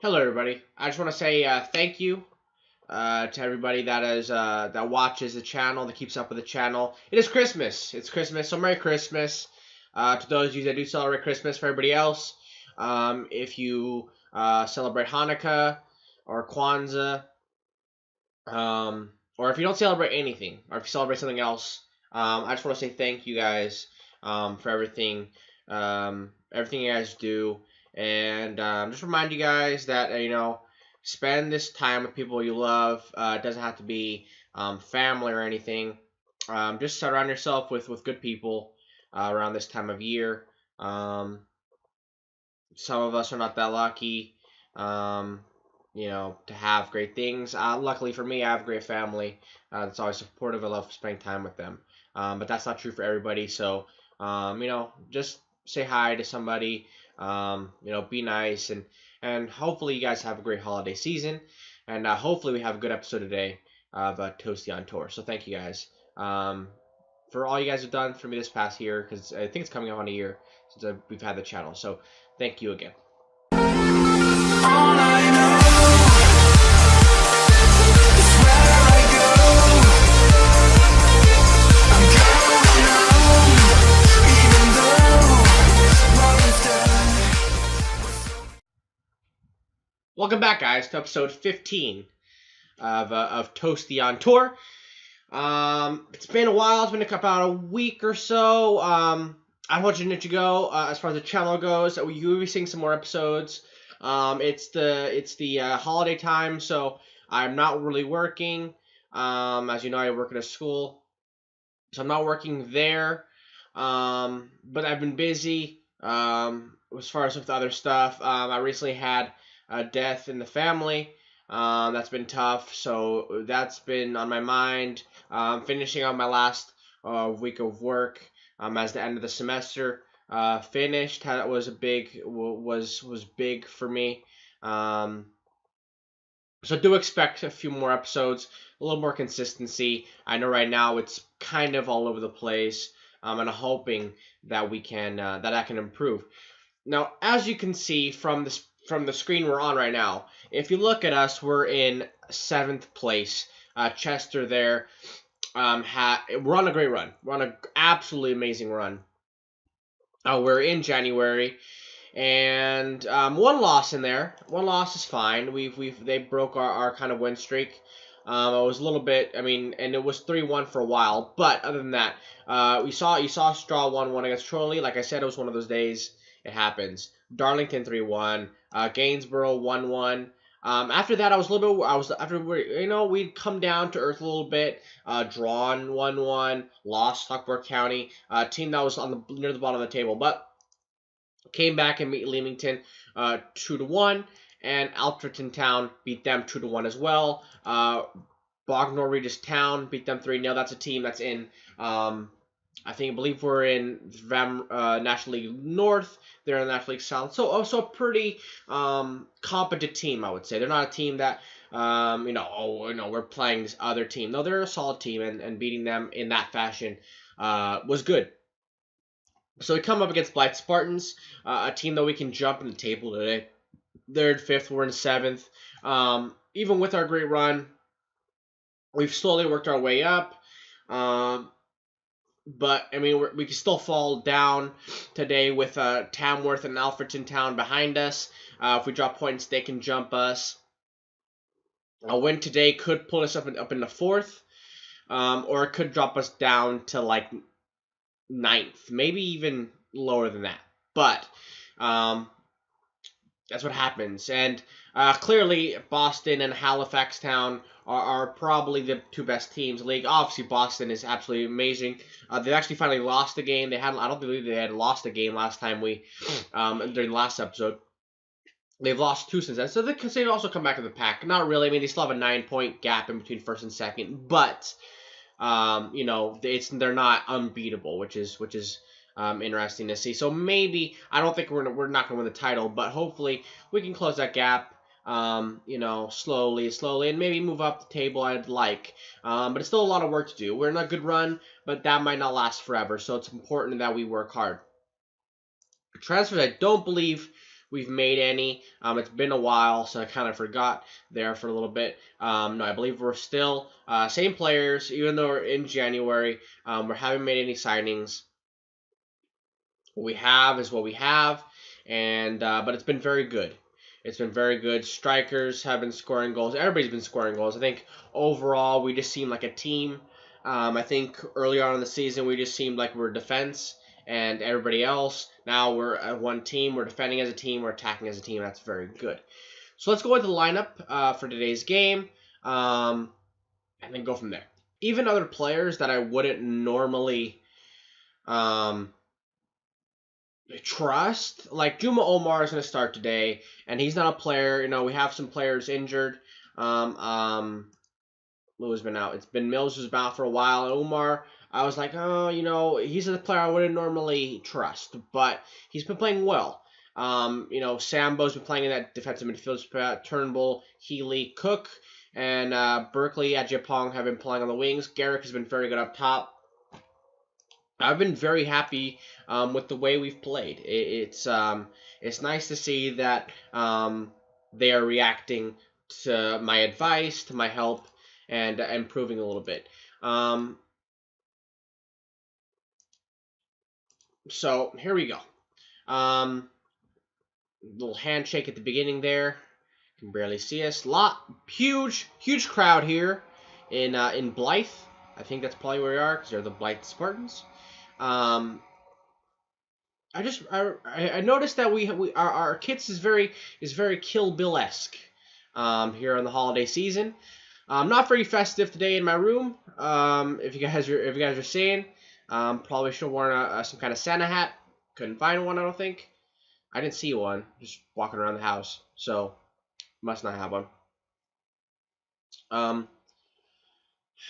Hello, everybody. I just want to say thank you to everybody that watches the channel, that keeps up with the channel. It is Christmas. It's Christmas, so Merry Christmas to those of you that do celebrate Christmas. For everybody else, if you celebrate Hanukkah or Kwanzaa, or if you don't celebrate anything, or if you celebrate something else, I just want to say thank you guys for everything you guys do, and just remind you guys that spend this time with people you love. It doesn't have to be family or anything. Just surround yourself with good people around this time of year. Um, some of us are not that lucky. Um, to have great things. Luckily for me, I have a great family that's always supportive. I love spending time with them. But that's not true for everybody. So, just say hi to somebody. Be nice, and hopefully you guys have a great holiday season. And hopefully we have a good episode today of Toasty on Tour. So thank you guys for all you guys have done for me this past year, because I think it's coming up on a year since we've had the channel. So thank you again. Welcome back, guys, to episode 15 of Toasty on Tour. It's been a while. It's been about a week or so. I want you to go as far as the channel goes. We will be seeing some more episodes. It's the holiday time, so I'm not really working. As you know, I work at a school, so I'm not working there. But I've been busy. As far as with other stuff, I recently had a death in the family. That's been tough, so that's been on my mind. Finishing on my last week of work as the end of the semester finished. That was was big for me. So do expect a few more episodes, a little more consistency. I know right now it's kind of all over the place, and I'm hoping that we can that I can improve. Now, as you can see from the screen we're on right now, if you look at us, we're in 7th place. Chester there, we're on a great run. We're on an absolutely amazing run. We're in January, and one loss in there. One loss is fine. They broke our kind of win streak. It was a little bit. I mean, and it was 3-1 for a while. But other than that, you saw us draw 1-1 against Trolley. Like I said, it was one of those days. It happens. Darlington 3-1. Gainsborough 1-1. After that, I was a little bit. We'd come down to earth a little bit. Drawn 1-1. Lost Stockport County. Team that was near the bottom of the table, but came back and beat Leamington 2-1, and Alfreton Town beat them 2-1 as well. Bognor Regis Town beat them 3-0. That's a team that's in. I believe we're in National League North. They're in National League South. So also a pretty competent team, I would say. They're not a team that we're playing this other team. No, they're a solid team, and beating them in that fashion was good. So we come up against Blythe Spartans, a team that we can jump in the table today. They're in 5th, we're in 7th. Even with our great run, we've slowly worked our way up. But, I mean, we can still fall down today with Tamworth and Alfreton Town behind us. If we drop points, they can jump us. A win today could pull us up in the 4th, or it could drop us down to, like, 9th, maybe even lower than that. But that's what happens. And clearly, Boston and Halifax Town are probably the two best teams in the league. Obviously, Boston is absolutely amazing. They actually finally lost a game. I don't believe they had lost a game last time during the last episode. They've lost 2 since then, so they've also come back to the pack. Not really. I mean, they still have a 9-point gap in between 1st and 2nd, but they're not unbeatable, which is interesting to see. So maybe I don't think we're not going to win the title, but hopefully we can close that gap. Slowly, and maybe move up the table. I'd like, but it's still a lot of work to do. We're in a good run, but that might not last forever. So it's important that we work hard. Transfers, I don't believe we've made any. It's been a while, so I kind of forgot there for a little bit. No, I believe we're still same players, even though we're in January. We haven't made any signings. What we have is what we have, and but it's been very good. It's been very good. Strikers have been scoring goals. Everybody's been scoring goals. I think overall we just seem like a team. I think early on in the season we just seemed like we're defense and everybody else. Now we're one team. We're defending as a team. We're attacking as a team. That's very good. So let's go into the lineup for today's game, and then go from there. Even other players that I wouldn't normally trust, like Juma Omar is going to start today, and he's not a player. We have some players injured. Who has been out? It's been Mills who's been out for a while. And Omar, I was like, oh, he's a player I wouldn't normally trust, but he's been playing well. Sambo's been playing in that defensive midfield spot. Turnbull, Healy, Cook, and Berkeley, Ajapong have been playing on the wings. Garrick has been very good up top. I've been very happy with the way we've played. It's nice to see that they are reacting to my advice, to my help, and improving a little bit. So here we go. Little handshake at the beginning there. You can barely see us. Huge crowd here in Blythe. I think that's probably where we are because they're the Blythe Spartans. I noticed that our kits is very Kill Bill-esque here in the holiday season. Not very festive today in my room. If you guys are seeing, probably should have worn some kind of Santa hat. Couldn't find one, I don't think. I didn't see one. Just walking around the house, so must not have one.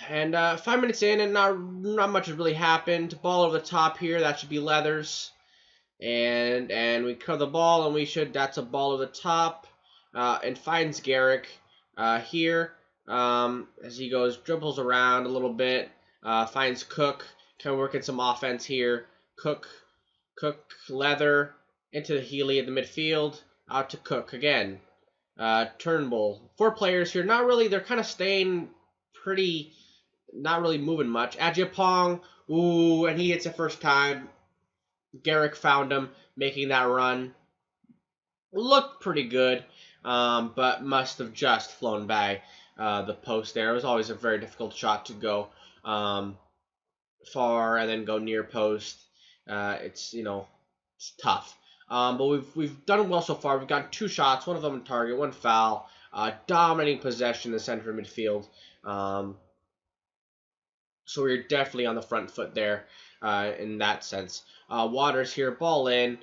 And 5 minutes in, and not much has really happened. Ball over the top here. That should be Leathers. And we cover the ball, and that's a ball over the top. And finds Garrick here. As he dribbles around a little bit. Finds Cook. Can work in some offense here. Cook, Leather, into the Healy in the midfield. Out to Cook again. Turnbull. 4 players here. Not really. They're kind of staying pretty, not really moving much. Ajapong, ooh, and he hits it first time. Garrick found him, making that run. Looked pretty good, but must have just flown by the post there. It was always a very difficult shot to go far and then go near post. It's tough. But we've done well so far. We've gotten 2 shots, one of them on target, 1 foul. Dominating possession in the center midfield. So we're definitely on the front foot there in that sense. Waters here, ball in.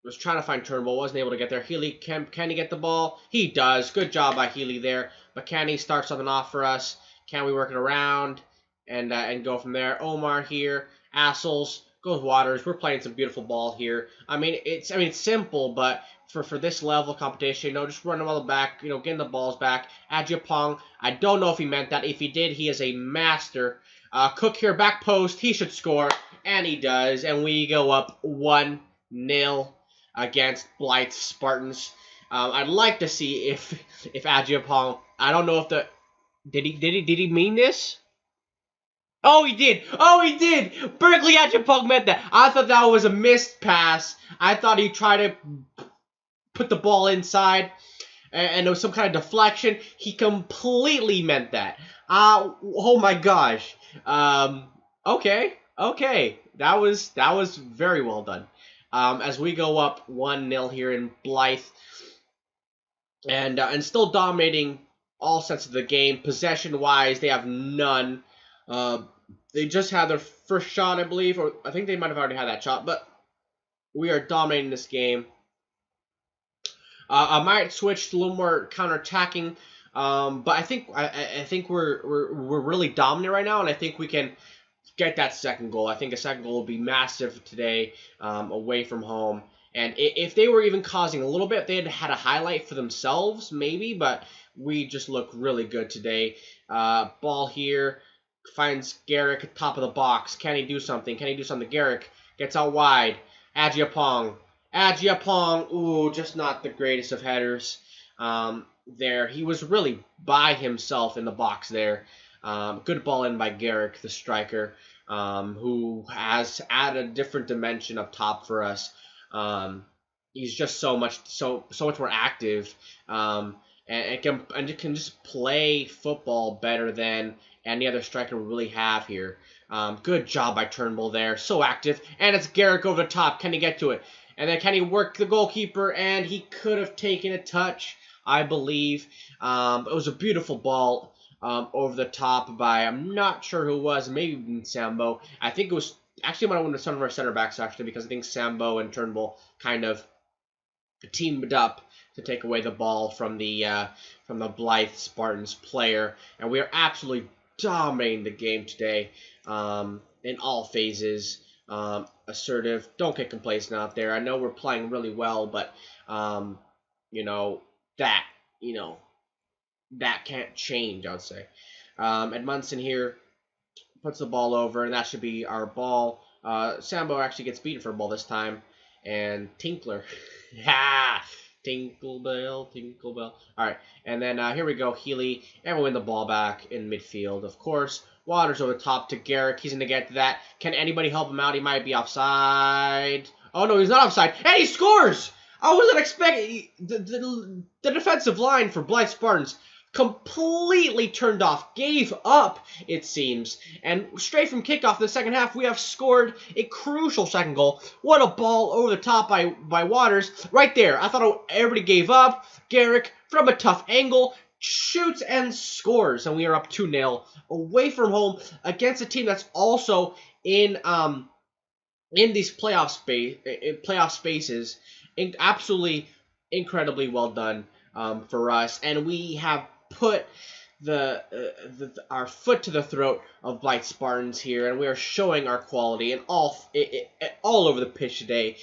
Was trying to find Turnbull, wasn't able to get there. Healy, can he get the ball? He does. Good job by Healy there. But can he start something off for us? Can we work it around and go from there? Omar here. Assels. Goes Waters. We're playing some beautiful ball here. It's simple, but for this level of competition, just run them all back, getting the balls back. Ajapong, I don't know if he meant that. If he did, he is a master. Cook here, back post. He should score, and he does. And we go up 1-0 against Blythe Spartans. I'd like to see if Ajapong, I don't know if did he mean this? Oh, he did! Berkeley Ajapong meant that. I thought that was a missed pass. I thought he tried to put the ball inside, and there was some kind of deflection. He completely meant that. Oh my gosh. Okay. That was very well done. As we go up 1-0 here in Blythe, and still dominating all sets of the game. Possession-wise, they have none. They just had their first shot, I believe, or I think they might have already had that shot, but we are dominating this game. I might switch to a little more counter-attacking, but I think we're really dominant right now, and I think we can get that second goal. I think a second goal will be massive today, away from home. And if they were even causing a little bit, they had a highlight for themselves, maybe, but we just look really good today. Ball here. Finds Garrick at top of the box. Can he do something? Garrick gets out wide. Ajapong. Ajiapong, ooh, just not the greatest of headers. There, he was really by himself in the box there. Good ball in by Garrick, the striker, who has added a different dimension up top for us. He's just so much more active, and can just play football better than any other striker we really have here. Good job by Turnbull there, so active, and it's Garrick over the top. Can he get to it? And then can he work the goalkeeper? And he could have taken a touch, I believe. It was a beautiful ball over the top by, I'm not sure who it was, maybe Sambo. I think it was actually one of our center backs, actually, because I think Sambo and Turnbull kind of teamed up to take away the ball from the Blythe Spartans player, and we are absolutely dominating the game today in all phases. Assertive, don't get complacent out there. I know we're playing really well, but you know that you know that can't change. I would say. Edmundson here puts the ball over, and that should be our ball. Sambo actually gets beaten for a ball this time, and Tinkler. Ha! Tinkle bell, tinkle bell. All right, and then here we go, Healy, and we win the ball back in midfield, of course. Waters over the top to Garrick. He's going to get to that. Can anybody help him out? He might be offside. Oh, no, he's not offside. And he scores! I wasn't expecting... The defensive line for Blythe Spartans completely turned off, gave up, it seems. And straight from kickoff in the second half, we have scored a crucial second goal. What a ball over the top by Waters. Right there, I thought everybody gave up. Garrick, from a tough angle, shoots and scores. And we are up 2-0 away from home against a team that's also in these playoff spaces. Absolutely incredibly well done for us. And we have put our foot to the throat of Blythe Spartans here, and we are showing our quality and all over the pitch today.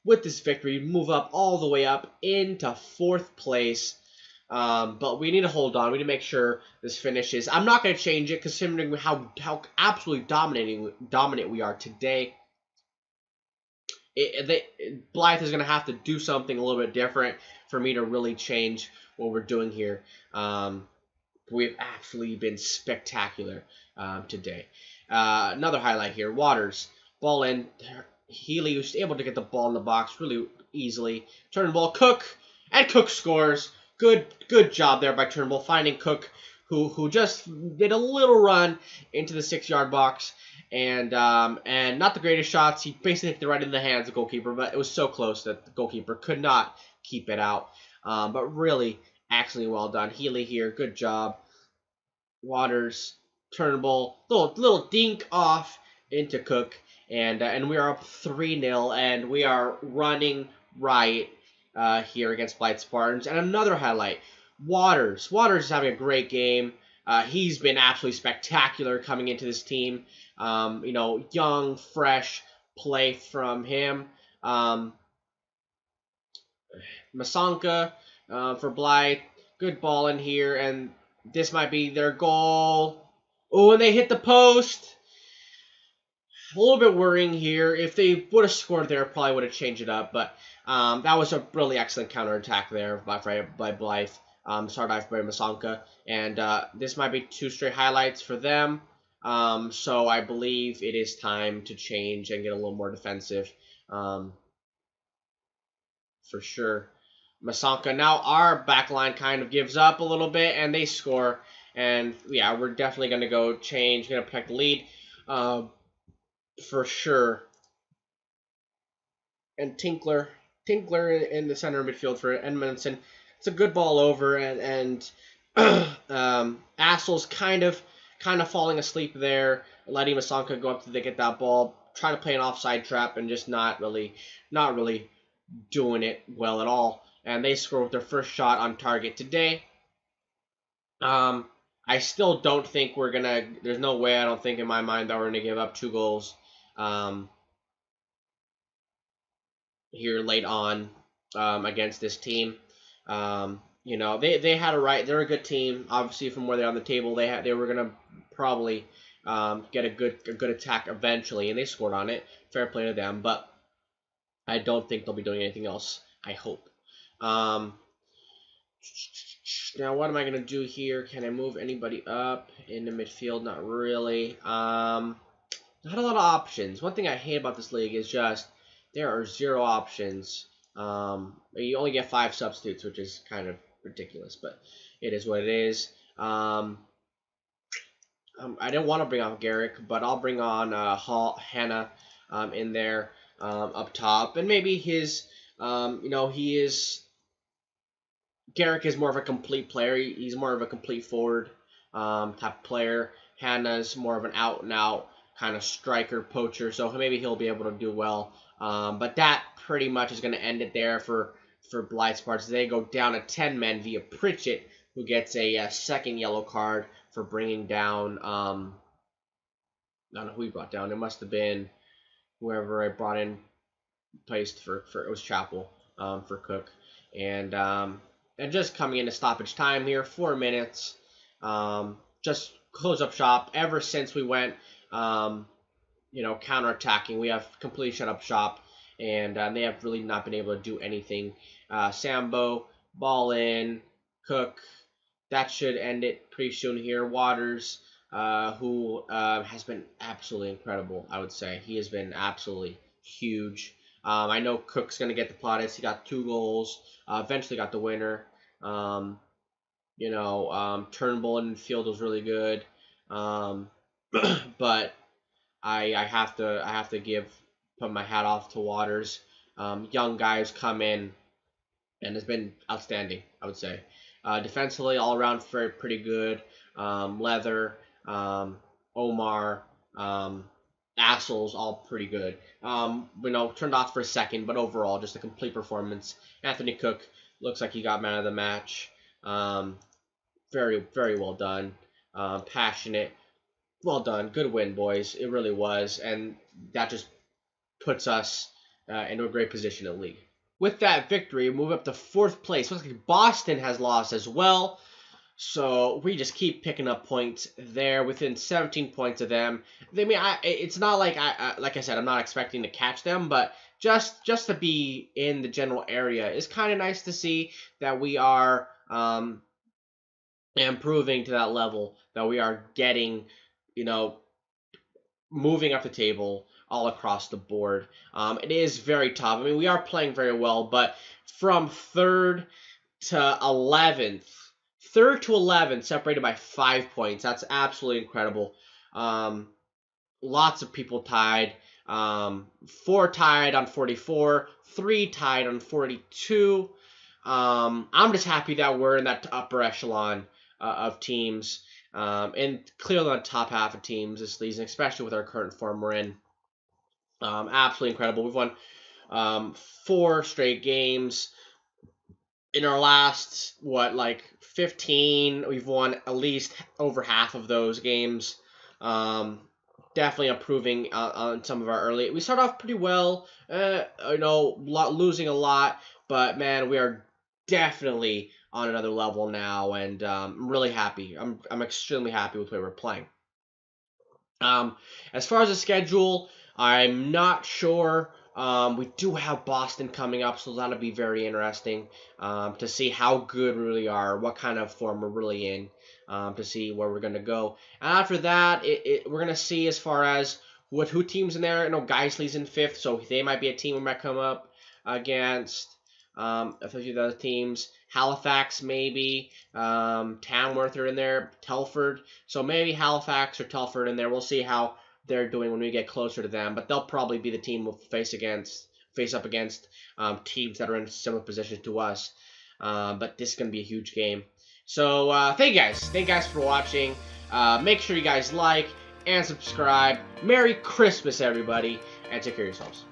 With this victory, we move up all the way up into 4th place. But we need to hold on. We need to make sure this finishes. I'm not going to change it, considering how absolutely dominant we are today. Blythe is going to have to do something a little bit different for me to really change what we're doing here. We've actually been spectacular today. Another highlight here, Waters. Ball in. Healy was able to get the ball in the box really easily. Turnbull, Cook, and Cook scores. Good job there by Turnbull, finding Cook, who just did a little run into the 6-yard box. And not the greatest shots. He basically hit it right in the hands of the goalkeeper, but it was so close that the goalkeeper could not keep it out. But really, excellently well done. Healy here, good job. Waters, Turnbull, little dink off into Cook, and we are up 3-0, and we are running riot here against Blythe Spartans. And another highlight, Waters. Waters is having a great game. He's been absolutely spectacular coming into this team. Young, fresh play from him. Masanka for Blythe. Good ball in here, and this might be their goal. Oh, and they hit the post. A little bit worrying here. If they would have scored there, probably would have changed it up. But that was a really excellent counterattack there by Blythe. Started off by Masanka. And this might be 2 straight highlights for them. So I believe it is time to change and get a little more defensive. For sure. Masanka. Now our back line kind of gives up a little bit, and they score. And yeah, we're definitely going to go change, going to protect the lead. For sure. And Tinkler in the center midfield for Edmundson. It's a good ball over, and Assel's kind of falling asleep there, letting Masanka go up to get that ball, trying to play an offside trap, and just not really doing it well at all. And they score with their first shot on target today. I still don't think we're gonna. There's no way, I don't think in my mind, that we're gonna give up 2 goals here late on against this team. They had a right. They're a good team. Obviously, from where they're on the table, they were gonna probably get a good attack eventually, and they scored on it. Fair play to them. But I don't think they'll be doing anything else. I hope. Um, Now, what am I going to do here? Can I move anybody up in the midfield? Not really. Not a lot of options. One thing I hate about this league is just there are zero options. You only get 5 substitutes, which is kind of ridiculous, but it is what it is. I didn't want to bring on Garrick, but I'll bring on Hannah in there up top, and maybe his, he is. Garrick is more of a complete player. He's more of a complete forward type player. Hannah's more of an out and out kind of striker poacher, so maybe he'll be able to do well. But that pretty much is going to end it there for Blythe Sparks. They go down to 10 men via Pritchett, who gets a second yellow card for bringing down. I don't know who he brought down. It must have been whoever I brought in, placed for it was Chapel for Cook, and just coming into stoppage time here, 4 minutes. Just close up shop. Ever since we went, counterattacking, we have completely shut up shop, and they have really not been able to do anything. Sambo, ball in, Cook. That should end it pretty soon here. Waters, who has been absolutely incredible, I would say. He has been absolutely huge. I know Cook's going to get the plaudits. He got 2 goals. Eventually got the winner. Turnbull in field was really good. But I have to put my hat off to Waters. Young guys come in and has been outstanding, I would say. Defensively, all around pretty good. Leather, Omar, Assels, all pretty good. Turned off for a second, but overall, just a complete performance. Anthony Cook looks like he got man of the match. Very, very well done. Passionate. Well done. Good win, boys. It really was. And that just puts us into a great position in the league. With that victory, we move up to 4th place. Looks like Boston has lost as well. So we just keep picking up points there, within 17 points of them. It's not like like I said, I'm not expecting to catch them, but just to be in the general area is kind of nice to see that we are improving to that level, that we are getting, moving up the table all across the board. It is very tough. I mean, we are playing very well, but from 3rd to 11th, separated by 5 points. That's absolutely incredible. Lots of people tied. 4 tied on 44, 3 tied on 42. I'm just happy that we're in that upper echelon of teams, and clearly on the top half of teams this season, especially with our current form we're in. Absolutely incredible. We've won 4 straight games. In our last, 15, we've won at least over half of those games. Definitely improving on some of our early. We start off pretty well, losing a lot, but man, we are definitely on another level now, and I'm really happy. I'm extremely happy with the way we're playing. As far as the schedule, I'm not sure. We do have Boston coming up, so that'll be very interesting to see how good we really are, what kind of form we're really in, to see where we're going to go. And after that, we're going to see as far as who teams in there. Geisley's in 5th, so they might be a team we might come up against. A few of the other teams. Halifax, maybe. Tamworth are in there. Telford. So maybe Halifax or Telford in there. We'll see how they're doing when we get closer to them, but they'll probably be the team we'll face up against teams that are in similar positions to us. But this is going to be a huge game. So thank you guys for watching. Make sure you guys like and subscribe. Merry Christmas, everybody, and take care of yourselves.